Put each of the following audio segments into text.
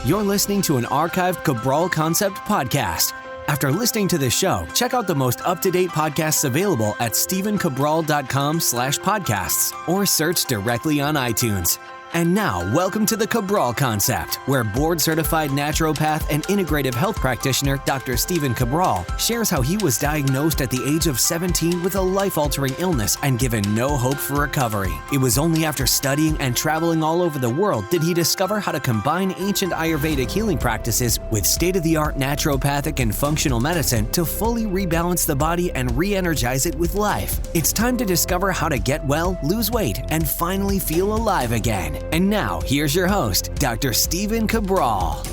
You're listening to an archived Cabral Concept podcast. After listening to this show, check out the most up-to-date podcasts available at stephencabral.com/podcasts or search directly on iTunes. And now, welcome to the Cabral Concept, where board-certified naturopath and integrative health practitioner Dr. Stephen Cabral shares how he was diagnosed at the age of 17 with a life-altering illness and given no hope for recovery. It was only after studying and traveling all over the world did he discover how to combine ancient Ayurvedic healing practices with state-of-the-art naturopathic and functional medicine to fully rebalance the body and re-energize it with life. It's time to discover how to get well, lose weight, and finally feel alive again. And now, here's your host, Dr. Stephen Cabral.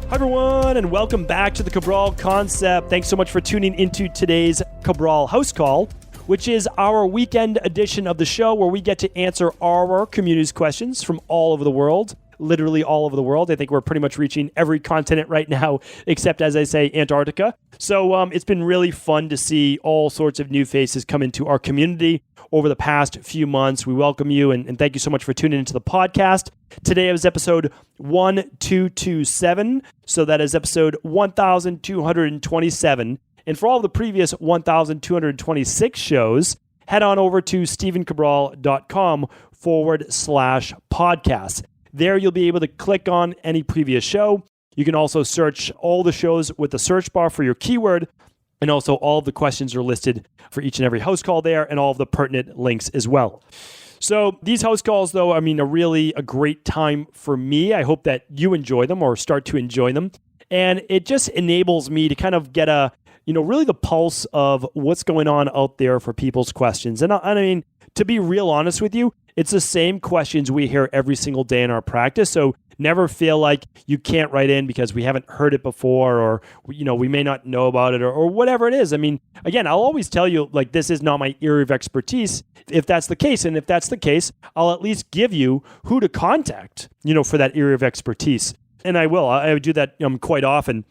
Hi, everyone, and welcome back to the Cabral Concept. Thanks so much for tuning into today's Cabral HouseCall, which is our weekend edition of the show where we get to answer our community's questions from all over the world. Literally all over the world. I think we're pretty much reaching every continent right now, except, as I say, Antarctica. So it's been really fun to see all sorts of new faces come into our community over the past few months. We welcome you and thank you so much for tuning into the podcast. Today was episode 1227. So that is episode 1227. And for all of the previous 1226 shows, head on over to stephencabral.com/podcast. There you'll be able to click on any previous show. You can also search all the shows with the search bar for your keyword, and also all of the questions are listed for each and every house call there, and all of the pertinent links as well. So these house calls, though, are really a great time for me. I hope that you enjoy them or start to enjoy them. And it just enables me to kind of get a, really the pulse of what's going on out there for people's questions. And I mean, to be real honest with you, it's the same questions we hear every single day in our practice. So never feel like you can't write in because we haven't heard it before, or, we may not know about it, or whatever it is. I mean, again, I'll always tell you, this is not my area of expertise, if that's the case. And if that's the case, I'll at least give you who to contact, for that area of expertise. And I will. I would do that quite often.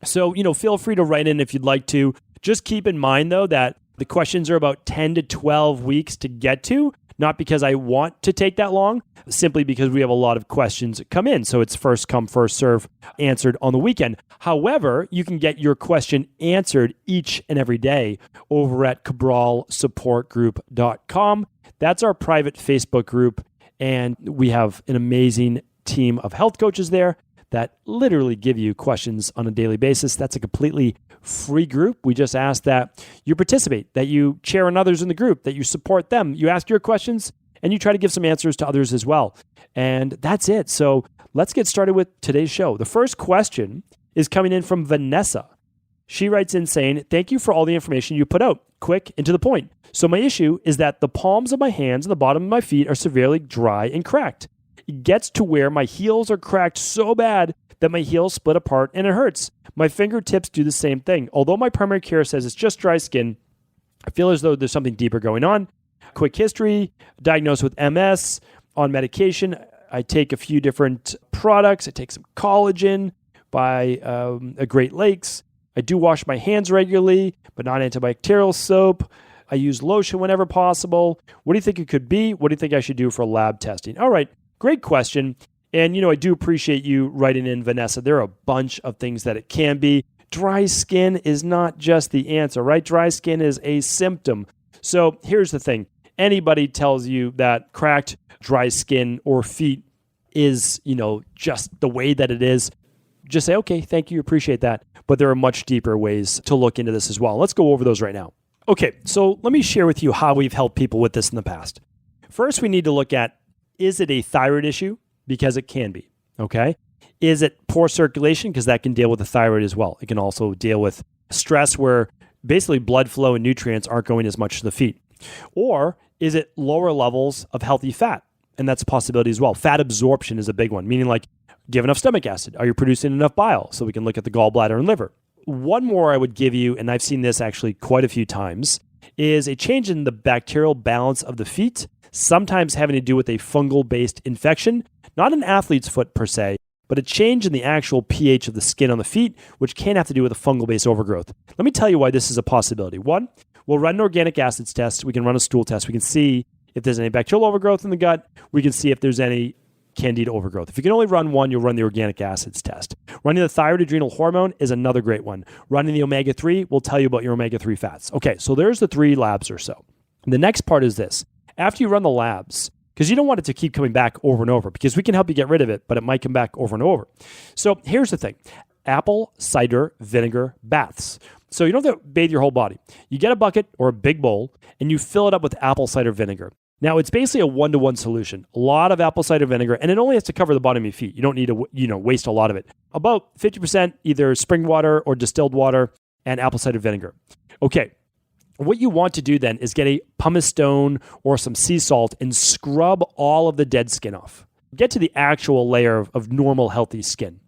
So, feel free to write in if you'd like to. Just keep in mind, though, that the questions are about 10 to 12 weeks to get to. Not because I want to take that long, simply because we have a lot of questions that come in. So it's first come, first serve, answered on the weekend. However, you can get your question answered each and every day over at cabralsupportgroup.com. That's our private Facebook group. And we have an amazing team of health coaches there that literally give you questions on a daily basis. That's a completely free group. We just ask that you participate, that you share on others in the group, that you support them, you ask your questions, and you try to give some answers to others as well. And that's it. So let's get started with today's show. The first question is coming in from Vanessa. She writes in saying, "Thank you for all the information you put out. Quick and to the point. So my issue is that the palms of my hands and the bottom of my feet are severely dry and cracked. It gets to where my heels are cracked so bad that my heels split apart and it hurts. My fingertips do the same thing. Although my primary care says it's just dry skin, I feel as though there's something deeper going on. Quick history, diagnosed with MS, on medication. I take a few different products. I take some collagen by a Great Lakes. I do wash my hands regularly, but not antibacterial soap. I use lotion whenever possible. What do you think it could be? What do you think I should do for lab testing?" All right. Great question. And, I do appreciate you writing in, Vanessa. There are a bunch of things that it can be. Dry skin is not just the answer, right? Dry skin is a symptom. So here's the thing. Anybody tells you that cracked, dry skin or feet is, just the way that it is, just say, okay, thank you, appreciate that. But there are much deeper ways to look into this as well. Let's go over those right now. Okay, so let me share with you how we've helped people with this in the past. First, we need to look at, is it a thyroid issue? Because it can be, okay? Is it poor circulation? Because that can deal with the thyroid as well. It can also deal with stress where basically blood flow and nutrients aren't going as much to the feet. Or is it lower levels of healthy fat? And that's a possibility as well. Fat absorption is a big one, meaning do you have enough stomach acid? Are you producing enough bile? So we can look at the gallbladder and liver. One more I would give you, and I've seen this actually quite a few times, is a change in the bacterial balance of the feet, sometimes having to do with a fungal-based infection, not an athlete's foot per se, but a change in the actual pH of the skin on the feet, which can have to do with a fungal-based overgrowth. Let me tell you why this is a possibility. One, we'll run an organic acids test. We can run a stool test. We can see if there's any bacterial overgrowth in the gut. We can see if there's any candida overgrowth. If you can only run one, you'll run the organic acids test. Running the thyroid adrenal hormone is another great one. Running the omega-3 will tell you about your omega-3 fats. Okay, so there's the 3 labs or so. The next part is this. After you run the labs, because you don't want it to keep coming back over and over, because we can help you get rid of it, but it might come back over and over. So here's the thing. Apple cider vinegar baths. So you don't have to bathe your whole body. You get a bucket or a big bowl, and you fill it up with apple cider vinegar. Now, it's basically a 1-to-1 solution. A lot of apple cider vinegar, and it only has to cover the bottom of your feet. You don't need to waste a lot of it. About 50% either spring water or distilled water and apple cider vinegar. Okay, what you want to do then is get a pumice stone or some sea salt and scrub all of the dead skin off. Get to the actual layer of normal, healthy skin.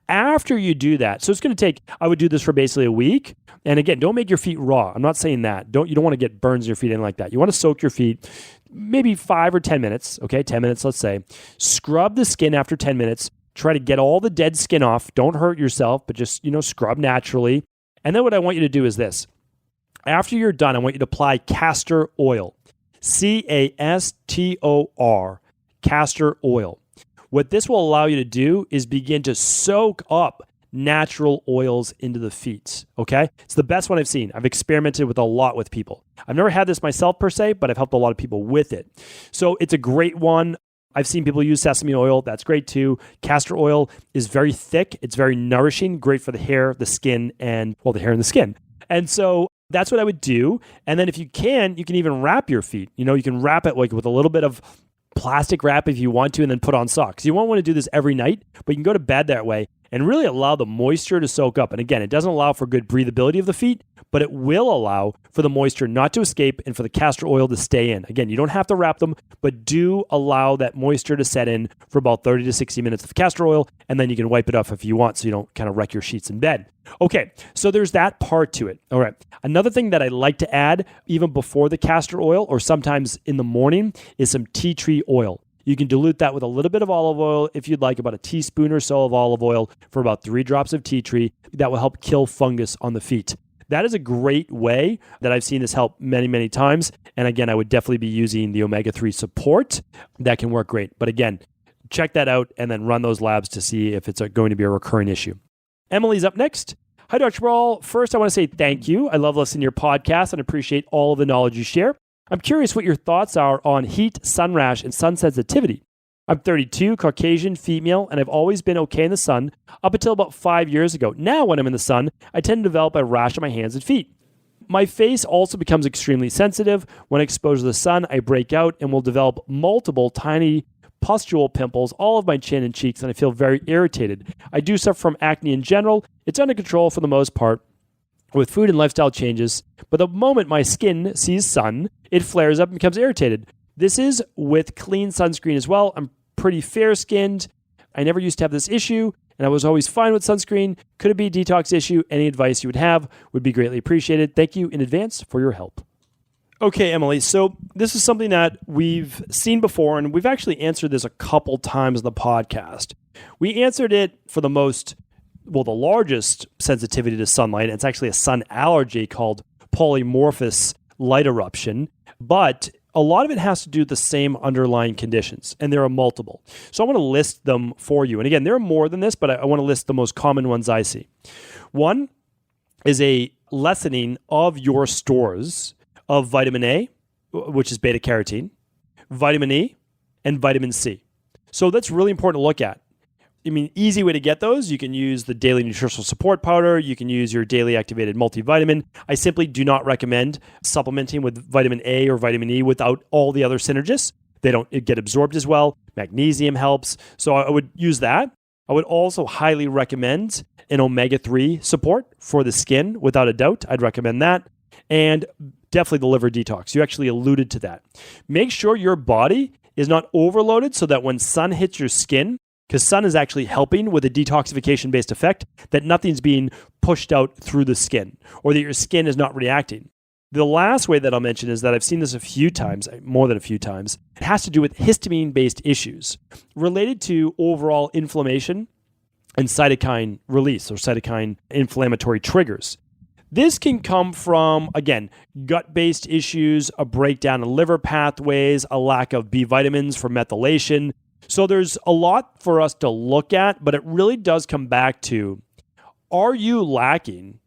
After you do that, so it's going to take, I would do this for basically a week. And again, don't make your feet raw. I'm not saying that. You don't want to get burns in your feet, anything like that. You want to soak your feet maybe 5 or 10 minutes. Okay, 10 minutes, let's say. Scrub the skin after 10 minutes. Try to get all the dead skin off. Don't hurt yourself, but just, scrub naturally. And then what I want you to do is this. After you're done, I want you to apply castor oil. C-A-S-T-O-R, castor oil. What this will allow you to do is begin to soak up natural oils into the feet, okay? It's the best one I've seen. I've experimented with a lot with people. I've never had this myself per se, but I've helped a lot of people with it. So it's a great one. I've seen people use sesame oil. That's great too. Castor oil is very thick. It's very nourishing, great for the hair, the skin, and, well, the hair and the skin. And so that's what I would do. And then if you can even wrap your feet. You can wrap it like with a little bit of plastic wrap if you want to, and then put on socks. You won't want to do this every night, but you can go to bed that way and really allow the moisture to soak up. And again, it doesn't allow for good breathability of the feet, but it will allow for the moisture not to escape and for the castor oil to stay in. Again, you don't have to wrap them, but do allow that moisture to set in for about 30 to 60 minutes of castor oil, and then you can wipe it off if you want so you don't kind of wreck your sheets in bed. Okay, so there's that part to it. All right. Another thing that I like to add even before the castor oil or sometimes in the morning is some tea tree oil. You can dilute that with a little bit of olive oil if you'd like, about a teaspoon or so of olive oil for about 3 drops of tea tree. That will help kill fungus on the feet. That is a great way that I've seen this help many, many times. And again, I would definitely be using the omega-3 support. That can work great. But again, check that out and then run those labs to see if it's going to be a recurring issue. Emily's up next. Hi, Dr. Cabral. First, I want to say thank you. I love listening to your podcast and appreciate all of the knowledge you share. I'm curious what your thoughts are on heat, sun rash, and sun sensitivity. I'm 32, Caucasian, female, and I've always been okay in the sun up until about 5 years ago. Now, when I'm in the sun, I tend to develop a rash on my hands and feet. My face also becomes extremely sensitive. When exposed to the sun, I break out and will develop multiple tiny pustule pimples all of my chin and cheeks, and I feel very irritated. I do suffer from acne in general. It's under control for the most part with food and lifestyle changes, but the moment my skin sees sun, it flares up and becomes irritated. This is with clean sunscreen as well. I'm pretty fair-skinned. I never used to have this issue, and I was always fine with sunscreen. Could it be a detox issue? Any advice you would have would be greatly appreciated. Thank you in advance for your help. Okay, Emily, so this is something that we've seen before, and we've actually answered this a couple times in the podcast. We answered it for the largest sensitivity to sunlight. It's actually a sun allergy called polymorphous light eruption, but a lot of it has to do with the same underlying conditions, and there are multiple. So I want to list them for you. And again, there are more than this, but I want to list the most common ones I see. One is a lessening of your stores of vitamin A, which is beta carotene, vitamin E, and vitamin C. So that's really important to look at. Easy way to get those, you can use the daily nutritional support powder. You can use your daily activated multivitamin. I simply do not recommend supplementing with vitamin A or vitamin E without all the other synergists. They don't get absorbed as well. Magnesium helps. So I would use that. I would also highly recommend an omega-3 support for the skin. Without a doubt, I'd recommend that. And definitely the liver detox. You actually alluded to that. Make sure your body is not overloaded so that when sun hits your skin, because sun is actually helping with a detoxification-based effect, that nothing's being pushed out through the skin or that your skin is not reacting. The last way that I'll mention is that I've seen this a few times, more than a few times. It has to do with histamine-based issues related to overall inflammation and cytokine release or cytokine inflammatory triggers. This can come from, again, gut-based issues, a breakdown in liver pathways, a lack of B vitamins for methylation, So there's a lot for us to look at, but it really does come back to, are you lacking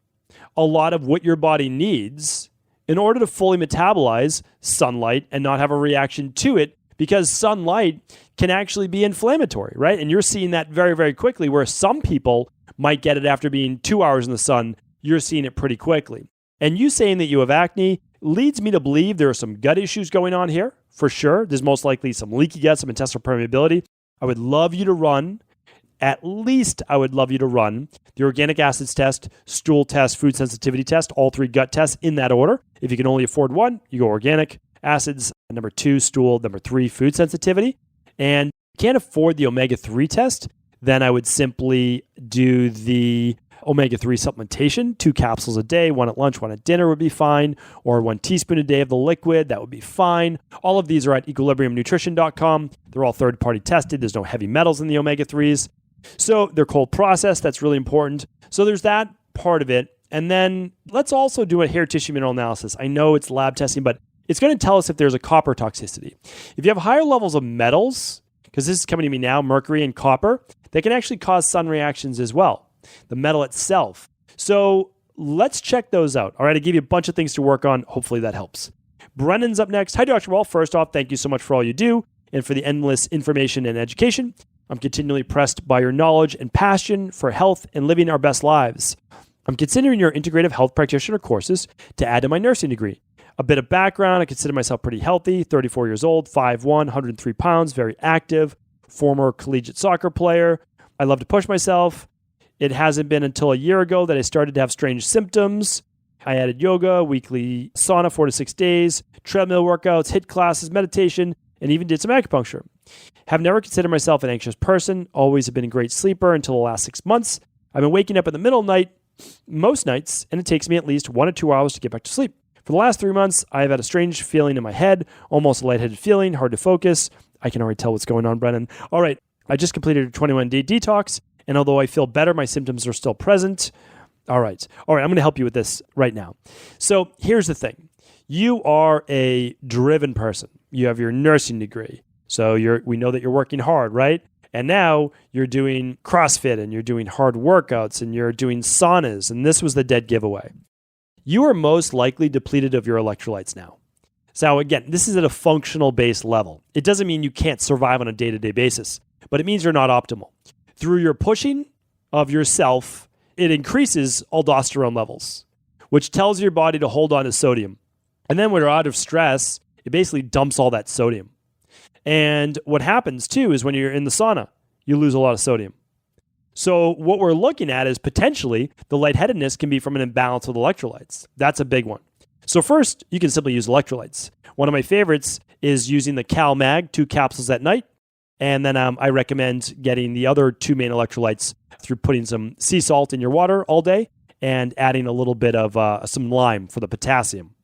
a lot of what your body needs in order to fully metabolize sunlight and not have a reaction to it? Because sunlight can actually be inflammatory, right? And you're seeing that very, very quickly, where some people might get it after being 2 hours in the sun. You're seeing it pretty quickly. And you saying that you have acne leads me to believe there are some gut issues going on here, for sure. There's most likely some leaky gut, some intestinal permeability. I would love you to run, the organic acids test, stool test, food sensitivity test, all 3 gut tests in that order. If you can only afford one, you go organic acids, number 2, stool, number 3, food sensitivity. And if you can't afford the omega-3 test, then I would simply do the omega-3 supplementation, 2 capsules a day, 1 at lunch, 1 at dinner would be fine, or 1 teaspoon a day of the liquid, that would be fine. All of these are at equilibriumnutrition.com. They're all third-party tested. There's no heavy metals in the omega-3s. So they're cold processed. That's really important. So there's that part of it. And then let's also do a hair tissue mineral analysis. I know it's lab testing, but it's going to tell us if there's a copper toxicity. If you have higher levels of metals, because this is coming to me now, mercury and copper, they can actually cause sun reactions as well, the metal itself. So let's check those out. All right, I give you a bunch of things to work on. Hopefully that helps. Brennan's up next. Hi, Dr. Wall. First off, thank you so much for all you do and for the endless information and education. I'm continually impressed by your knowledge and passion for health and living our best lives. I'm considering your integrative health practitioner courses to add to my nursing degree. A bit of background, I consider myself pretty healthy, 34 years old, 5'1", 103 pounds, very active, former collegiate soccer player. I love to push myself. It hasn't been until a year ago that I started to have strange symptoms. I added yoga, weekly sauna 4 to 6 days, treadmill workouts, HIIT classes, meditation, and even did some acupuncture. Have never considered myself an anxious person, always have been a great sleeper until the last 6 months. I've been waking up in the middle of the night most nights, and it takes me at least 1 or 2 hours to get back to sleep. For the last 3 months, I have had a strange feeling in my head, almost a lightheaded feeling, hard to focus. I can already tell what's going on, Brennan. All right, I just completed a 21-day detox, and although I feel better, my symptoms are still present. All right, I'm going to help you with this right now. So here's the thing. You are a driven person. You have your nursing degree. So we know that you're working hard, right? And now you're doing CrossFit and you're doing hard workouts and you're doing saunas. And this was the dead giveaway. You are most likely depleted of your electrolytes now. So again, this is at a functional base level. It doesn't mean you can't survive on a day-to-day basis, but it means you're not optimal. Through your pushing of yourself, it increases aldosterone levels, which tells your body to hold on to sodium. And then when you're out of stress, it basically dumps all that sodium. And what happens too is when you're in the sauna, you lose a lot of sodium. So what we're looking at is potentially the lightheadedness can be from an imbalance with electrolytes. That's a big one. So first, you can simply use electrolytes. One of my favorites is using the Cal Mag, 2 capsules at night. And then I recommend getting the other 2 main electrolytes through putting some sea salt in your water all day and adding a little bit of some lime for the potassium.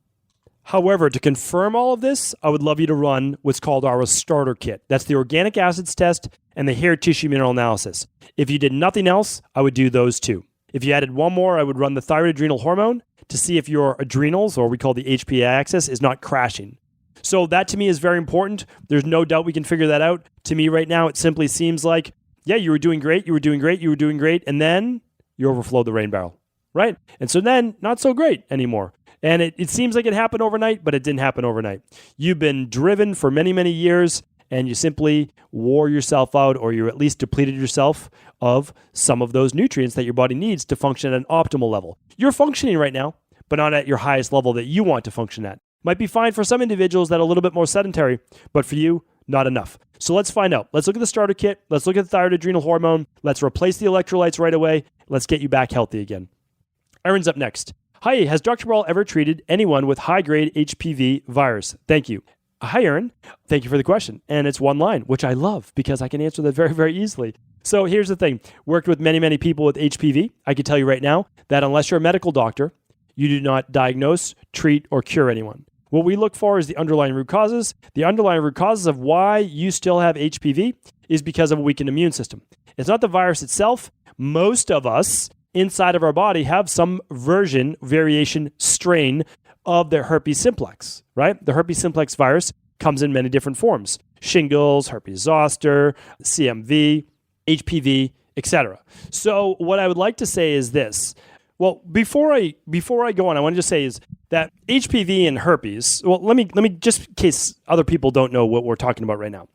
However, to confirm all of this, I would love you to run what's called our starter kit. That's the organic acids test and the hair tissue mineral analysis. If you did nothing else, I would do those 2. If you added one more, I would run the thyroid adrenal hormone to see if your adrenals, or we call the HPV axis, is not crashing. So that to me is very important. There's no doubt we can figure that out. To me right now, it simply seems like, yeah, you were doing great, and then you overflowed the rain barrel, right? And so then, not so great anymore. And it seems like it happened overnight, but it didn't happen overnight. You've been driven for many, many years, and you simply wore yourself out, or you at least depleted yourself of some of those nutrients that your body needs to function at an optimal level. You're functioning right now, but not at your highest level that you want to function at. Might be fine for some individuals that are a little bit more sedentary, but for you, not enough. So let's find out. Let's look at the starter kit. Let's look at the thyroid adrenal hormone. Let's replace the electrolytes right away. Let's get you back healthy again. Aaron's up next. Hi, has Dr. Cabral ever treated anyone with high-grade HPV virus? Thank you. Hi, Aaron. Thank you for the question. And it's one line, which I love because I can answer that very, very easily. So here's the thing. Worked with many, many people with HPV. I can tell you right now that unless you're a medical doctor, you do not diagnose, treat, or cure anyone. What we look for is the underlying root causes. The underlying root causes of why you still have HPV is because of a weakened immune system. It's not the virus itself. Most of us inside of our body have some variation, strain of the herpes simplex, right? The herpes simplex virus comes in many different forms. shingles, herpes zoster, CMV, HPV, etc. So what I would like to say is this. Well, before I go on, I want to just say is that HPV and herpes. Well, let me just in case other people don't know what we're talking about right now.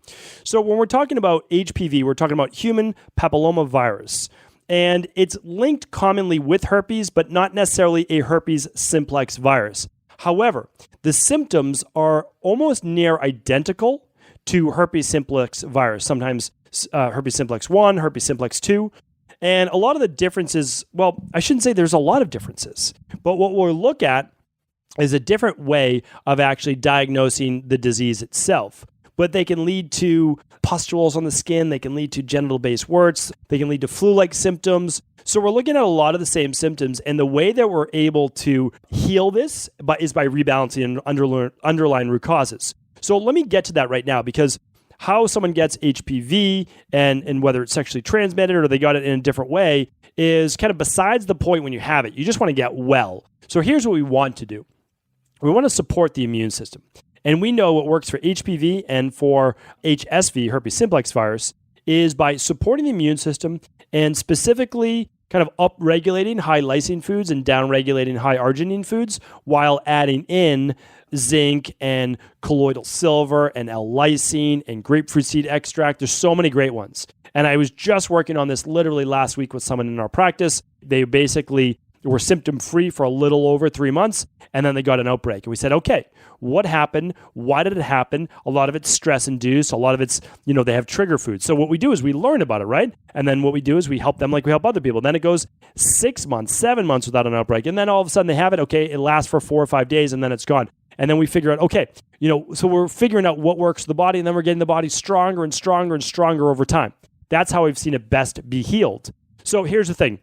So when we're talking about HPV, we're talking about human papillomavirus, and it's linked commonly with herpes, but not necessarily a herpes simplex virus. However, the symptoms are almost near identical to herpes simplex virus. Sometimes herpes simplex 1, herpes simplex 2. And a lot of the differences, well, I shouldn't say there's a lot of differences, but what we'll look at is a different way of actually diagnosing the disease itself. But they can lead to pustules on the skin, they can lead to genital-based warts, they can lead to flu-like symptoms. So we're looking at a lot of the same symptoms, and the way that we're able to heal this is by rebalancing underlying root causes. So let me get to that right now, because how someone gets HPV and whether it's sexually transmitted or they got it in a different way is kind of besides the point when you have it. You just want to get well. So here's what we want to do. We want to support the immune system. And we know what works for HPV and for HSV, herpes simplex virus, is by supporting the immune system and specifically kind of upregulating high lysine foods and downregulating high arginine foods while adding in zinc and colloidal silver and L-lysine and grapefruit seed extract. There's so many great ones. And I was just working on this literally last week with someone in our practice. They basically were symptom-free for a little over 3 months, and then they got an outbreak. And we said, okay, what happened? Why did it happen? A lot of it's stress-induced. A lot of it's, they have trigger foods. So what we do is we learn about it, right? And then what we do is we help them like we help other people. Then it goes 6 months, 7 months without an outbreak. And then all of a sudden they have it. Okay, it lasts for 4 or 5 days, and then it's gone. And then we figure out, okay, so we're figuring out what works for the body, and then we're getting the body stronger and stronger and stronger over time. That's how we've seen it best be healed. So here's the thing.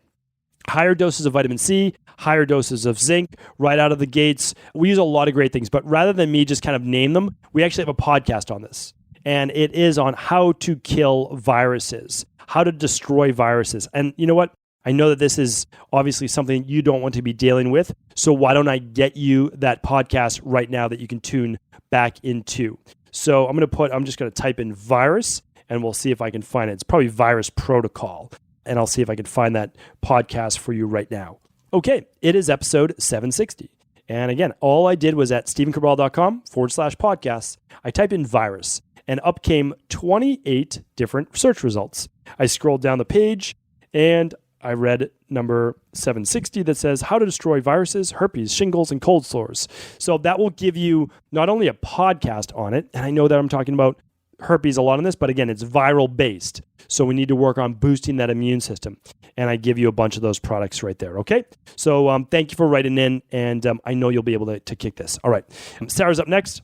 Higher doses of vitamin C, higher doses of zinc right out of the gates. We use a lot of great things, but rather than me just kind of name them, we actually have a podcast on this. And it is on how to kill viruses, how to destroy viruses. And you know what? I know that this is obviously something you don't want to be dealing with. So why don't I get you that podcast right now that you can tune back into? So I'm just going to type in virus and we'll see if I can find it. It's probably virus protocol. And I'll see if I can find that podcast for you right now. Okay, it is episode 760. And again, all I did was at stephencabral.com/podcasts. I typed in virus and up came 28 different search results. I scrolled down the page and I read number 760 that says how to destroy viruses, herpes, shingles, and cold sores. So that will give you not only a podcast on it, and I know that I'm talking about herpes a lot in this, but again, it's viral based. So we need to work on boosting that immune system. And I give you a bunch of those products right there. Okay. So thank you for writing in. And I know you'll be able to kick this. All right. Sarah's up next.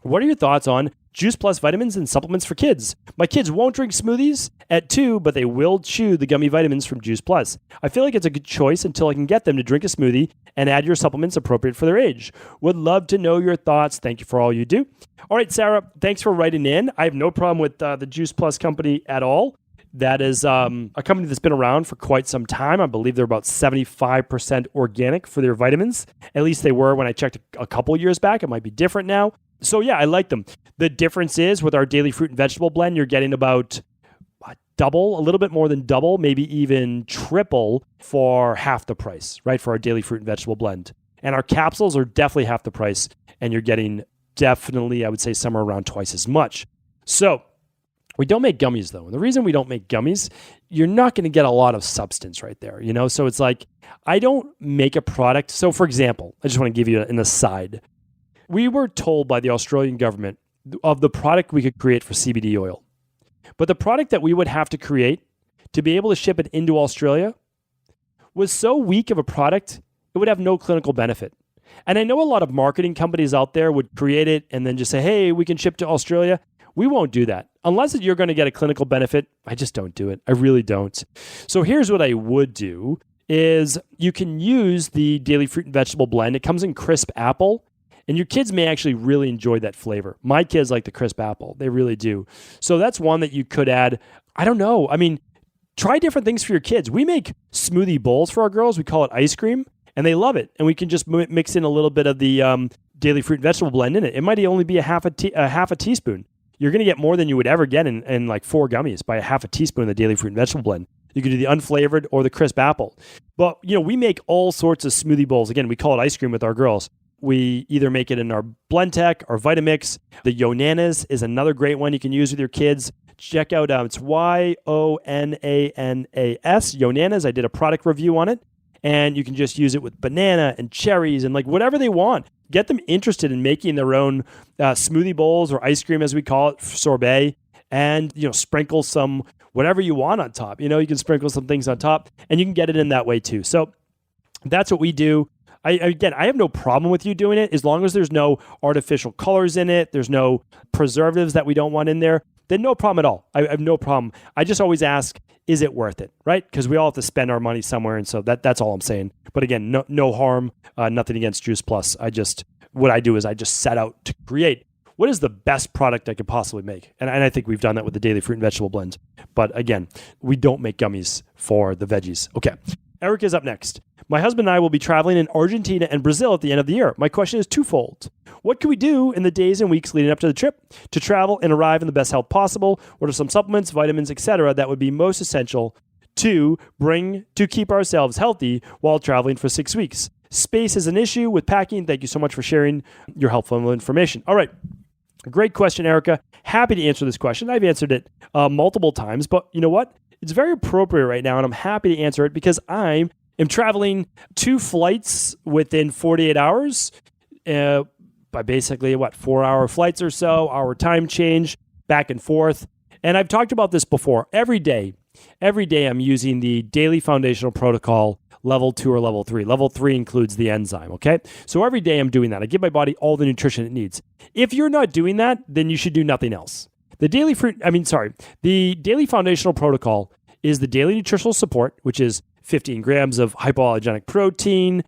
What are your thoughts on Juice Plus vitamins and supplements for kids? My kids won't drink smoothies at 2, but they will chew the gummy vitamins from Juice Plus. I feel like it's a good choice until I can get them to drink a smoothie and add your supplements appropriate for their age. Would love to know your thoughts. Thank you for all you do. All right, Sarah, thanks for writing in. I have no problem with the Juice Plus company at all. That is a company that's been around for quite some time. I believe they're about 75% organic for their vitamins. At least they were when I checked a couple years back. It might be different now. So yeah, I like them. The difference is with our daily fruit and vegetable blend, you're getting about double, a little bit more than double, maybe even triple for half the price, right? For our daily fruit and vegetable blend. And our capsules are definitely half the price, and you're getting definitely, I would say, somewhere around twice as much. So we don't make gummies though. And the reason we don't make gummies, you're not going to get a lot of substance right there, So it's like, I don't make a product. So for example, I just want to give you an aside. We were told by the Australian government of the product we could create for CBD oil. But the product that we would have to create to be able to ship it into Australia was so weak of a product, it would have no clinical benefit. And I know a lot of marketing companies out there would create it and then just say, hey, we can ship to Australia. We won't do that. Unless you're going to get a clinical benefit, I just don't do it. I really don't. So here's what I would do is you can use the daily fruit and vegetable blend. It comes in crisp apple. And your kids may actually really enjoy that flavor. My kids like the crisp apple. They really do. So that's one that you could add. I don't know. I mean, try different things for your kids. We make smoothie bowls for our girls. We call it ice cream, and they love it. And we can just mix in a little bit of the daily fruit and vegetable blend in it. It might only be a half a teaspoon. you're going to get more than you would ever get in like 4 gummies by a half a teaspoon of the daily fruit and vegetable blend. You can do the unflavored or the crisp apple. But, we make all sorts of smoothie bowls. Again, we call it ice cream with our girls. We either make it in our Blend Tech or Vitamix. The Yonanas is another great one you can use with your kids. Check out, it's Yonanas, Yonanas. I did a product review on it. And you can just use it with banana and cherries and like whatever they want. Get them interested in making their own smoothie bowls or ice cream, as we call it, sorbet. And, sprinkle some whatever you want on top. You can sprinkle some things on top and you can get it in that way too. So that's what we do. I have no problem with you doing it as long as there's no artificial colors in it. There's no preservatives that we don't want in there. Then no problem at all. I have no problem. I just always ask, is it worth it, right? Because we all have to spend our money somewhere. And so that's all I'm saying. But again, no harm, nothing against Juice Plus. What I do is I just set out to create what is the best product I could possibly make. And I think we've done that with the daily fruit and vegetable blend. But again, we don't make gummies for the veggies. Okay. Eric is up next. My husband and I will be traveling in Argentina and Brazil at the end of the year. My question is twofold. What can we do in the days and weeks leading up to the trip to travel and arrive in the best health possible? What are some supplements, vitamins, etc. that would be most essential to keep ourselves healthy while traveling for 6 weeks? Space is an issue with packing. Thank you so much for sharing your helpful information. All right. Great question, Erica. Happy to answer this question. I've answered it multiple times, but you know what? It's very appropriate right now, and I'm happy to answer it because I am traveling 2 flights within 48 hours by basically, 4-hour flights or so, hour time change, back and forth. And I've talked about this before. Every day I'm using the daily foundational protocol level 2 or level 3. Level 3 includes the enzyme, okay? So every day I'm doing that. I give my body all the nutrition it needs. If you're not doing that, then you should do nothing else. The daily foundational protocol is the daily nutritional support, which is 15 grams of hypoallergenic protein.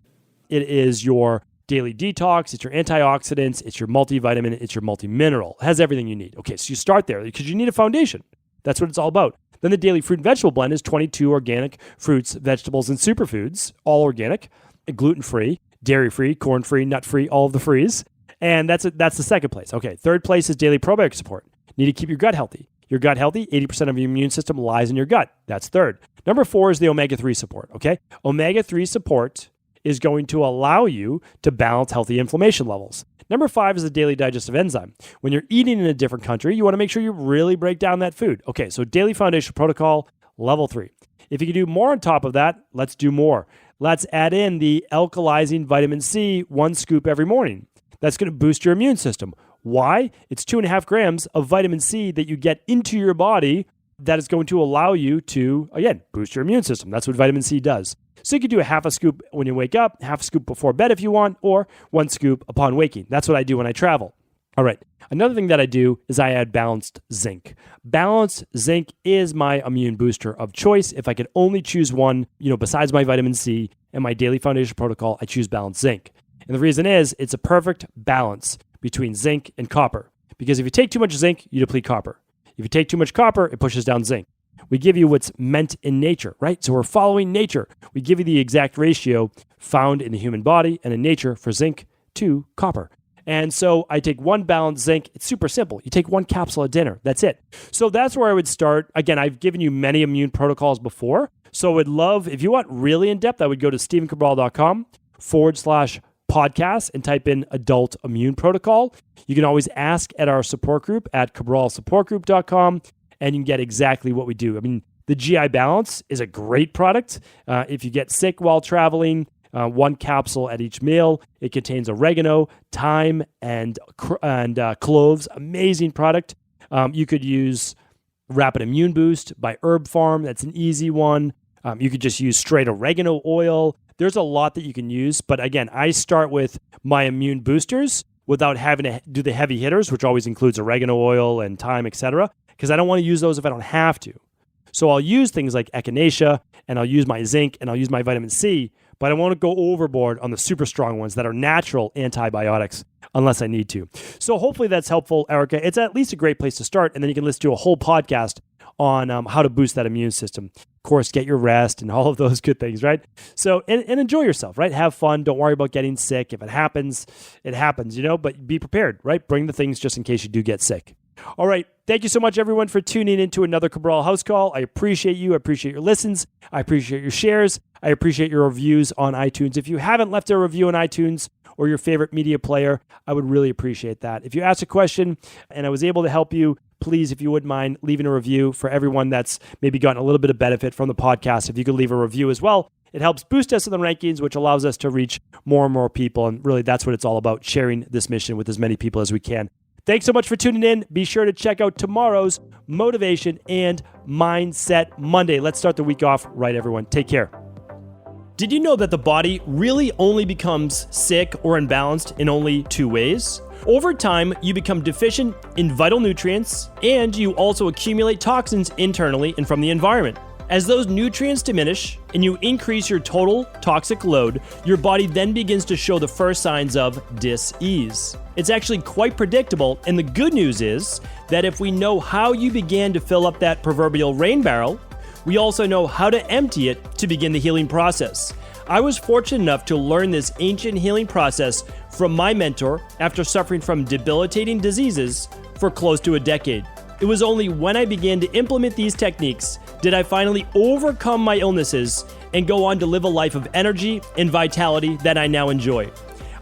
It is your daily detox. It's your antioxidants. It's your multivitamin. It's your multimineral. It has everything you need. Okay, so you start there because you need a foundation. That's what it's all about. Then the daily fruit and vegetable blend is 22 organic fruits, vegetables, and superfoods, all organic, gluten-free, dairy-free, corn-free, nut-free, all of the frees. And that's the second place. Okay, third place is daily probiotic support. Need to keep your gut healthy. Your gut healthy, 80% of your immune system lies in your gut. That's third. Number 4 is the omega-3 support, okay? Omega-3 support is going to allow you to balance healthy inflammation levels. Number 5 is the daily digestive enzyme. When you're eating in a different country, you want to make sure you really break down that food. Okay, so daily foundation protocol, level 3. If you can do more on top of that, let's do more. Let's add in the alkalizing vitamin C, 1 scoop every morning. That's going to boost your immune system. Why? It's 2.5 grams of vitamin C that you get into your body that is going to allow you to, again, boost your immune system. That's what vitamin C does. So you could do a half a scoop when you wake up, half a scoop before bed if you want, or 1 scoop upon waking. That's what I do when I travel. All right. Another thing that I do is I add balanced zinc. Balanced zinc is my immune booster of choice. If I could only choose one, besides my vitamin C and my daily foundation protocol, I choose balanced zinc. And the reason is it's a perfect balance between zinc and copper. Because if you take too much zinc, you deplete copper. If you take too much copper, it pushes down zinc. We give you what's meant in nature, right? So we're following nature. We give you the exact ratio found in the human body and in nature for zinc to copper. And so I take 1 balanced zinc. It's super simple. You take 1 capsule at dinner. That's it. So that's where I would start. Again, I've given you many immune protocols before. So I would love, if you want really in depth, I would go to stephencabral.com/podcast and type in adult immune protocol. You can always ask at our support group at cabralsupportgroup.com and you can get exactly what we do. I mean, the GI Balance is a great product. If you get sick while traveling, 1 capsule at each meal. It contains oregano, thyme, and cloves. Amazing product. You could use Rapid Immune Boost by Herb Farm. That's an easy one. You could just use straight oregano oil. There's a lot that you can use. But again, I start with my immune boosters without having to do the heavy hitters, which always includes oregano oil and thyme, etc., because I don't want to use those if I don't have to. So I'll use things like echinacea, and I'll use my zinc, and I'll use my vitamin C, but I won't go overboard on the super strong ones that are natural antibiotics unless I need to. So hopefully that's helpful, Erica. It's at least a great place to start, and then you can listen to a whole podcast on how to boost that immune system. Of course, get your rest and all of those good things, right? So, and enjoy yourself, right? Have fun. Don't worry about getting sick. If it happens, it happens, but be prepared, right? Bring the things just in case you do get sick. All right. Thank you so much, everyone, for tuning into another Cabral House Call. I appreciate you. I appreciate your listens. I appreciate your shares. I appreciate your reviews on iTunes. If you haven't left a review on iTunes or your favorite media player, I would really appreciate that. If you asked a question and I was able to help you, please, if you wouldn't mind, leaving a review for everyone that's maybe gotten a little bit of benefit from the podcast. If you could leave a review as well, it helps boost us in the rankings, which allows us to reach more and more people. And really, that's what it's all about, sharing this mission with as many people as we can. Thanks so much for tuning in. Be sure to check out tomorrow's Motivation and Mindset Monday. Let's start the week off right, everyone. Take care. Did you know that the body really only becomes sick or imbalanced in only 2 ways? Over time, you become deficient in vital nutrients, and you also accumulate toxins internally and from the environment. As those nutrients diminish and you increase your total toxic load, your body then begins to show the first signs of dis-ease. It's actually quite predictable, and the good news is that if we know how you began to fill up that proverbial rain barrel, we also know how to empty it to begin the healing process. I was fortunate enough to learn this ancient healing process from my mentor after suffering from debilitating diseases for close to a decade. It was only when I began to implement these techniques did I finally overcome my illnesses and go on to live a life of energy and vitality that I now enjoy.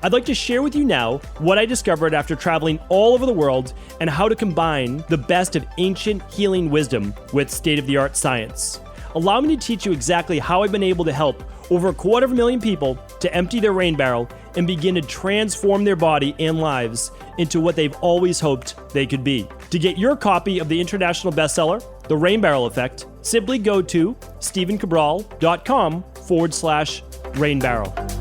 I'd like to share with you now what I discovered after traveling all over the world and how to combine the best of ancient healing wisdom with state-of-the-art science. Allow me to teach you exactly how I've been able to help over 250,000 people to empty their rain barrel and begin to transform their body and lives into what they've always hoped they could be. To get your copy of the international bestseller, The Rain Barrel Effect, simply go to stephencabral.com/rainbarrel.